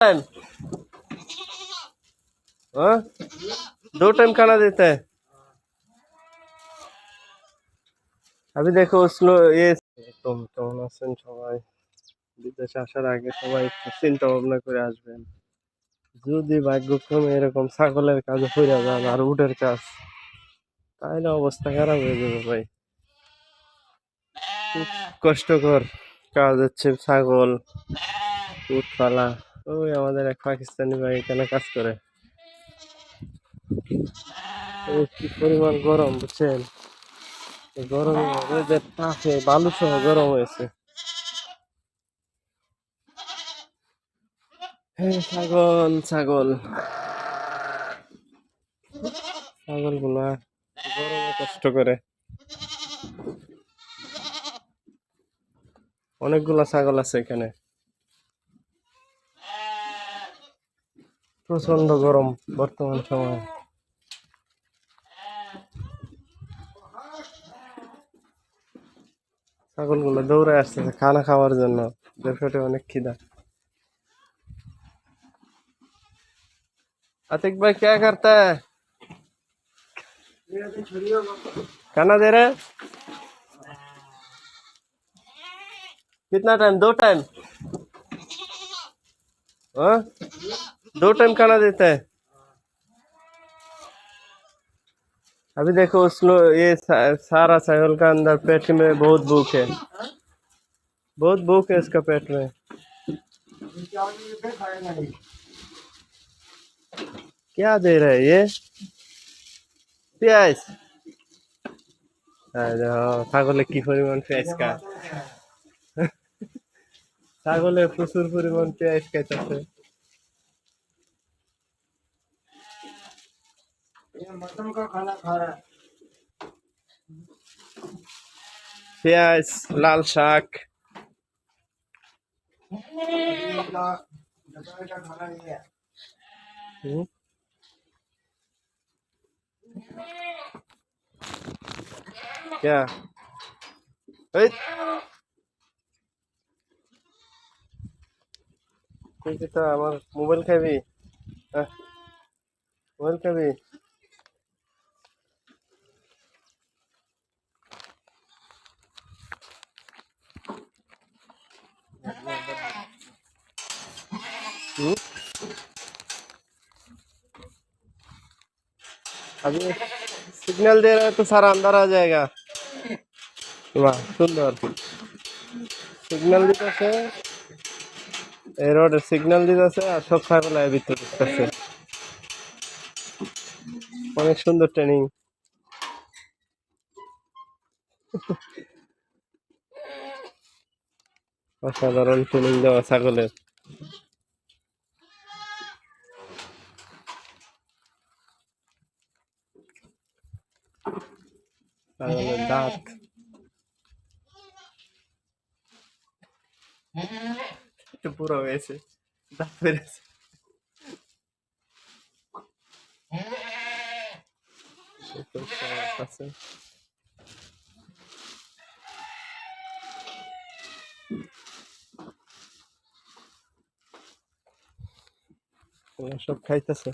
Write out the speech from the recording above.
Time हाँ 2 time खाना देता है। अभी देखो स्लो ये तुम কেমন আছেন সবাই বিদেশে আসার আগে সবাই একটু চিন্তা ভাবনা করে আসবেন যদি ভাগ্যক্রমে এরকম ছাগলের কাজে পড়ে যান আর উটের কাজ তাহলে অবস্থা খারাপ হয়ে যাবে ভাই খুব কষ্টকর কাজ হচ্ছে ছাগল উট পালা ওই আমাদের এক পাকিস্তানি ভাই এখানে কাজ করে এই কি পরিমাণ গরম বুঝছেন এই গরমে রোদের তাপে বালু সহ গরম হয়েছে হ্যাঁ ছাগল ছাগল ছাগল গুলা গরমে কষ্ট করে অনেকগুলা ছাগল আছে এখানে প্রচন্ড গরম বর্তমান সময় ছাগলগুলো দৌড়ে আসতেছে খানা খাওয়ার জন্য ওদের পেটে অনেক খিদা आतिक भाई क्या करता है खाना दे रहे हैं कितना टाइम 2 टाइम हाँ 2 टाइम खाना देता है अभी देखो स्लो ये सारा साइकिल का अंदर पेट में बहुत भूख है बहुत भूख है इसका पेट में क्या दे रहे है ये प्याज ছাগলে কি পরিমাণ পেঁয়াজ খায় ছাগলে প্রচুর পরিমাণ পেঁয়াজ খাইতেছে পেঁয়াজ লাল শাক क्या তুই কি তো আমার মোবাইল খাবি মোবাইল খাবি अभी सिग्नल दे रहा है तो सारा अंदर आ जाएगा वाह सुंदर सिग्नल দিতেছে এই রোডে সিগন্যাল দিতেছে আর সব ছাগল ভিতরে ঢুকতেছে অনেক সুন্দর ট্রেনিং অসাধারণ ট্রেনিং দেওয়া ছাগলের ছাগলের দাঁত একটু পুরো হয়েছে দাঁত বেড়েছে আছে সব খাইতেছে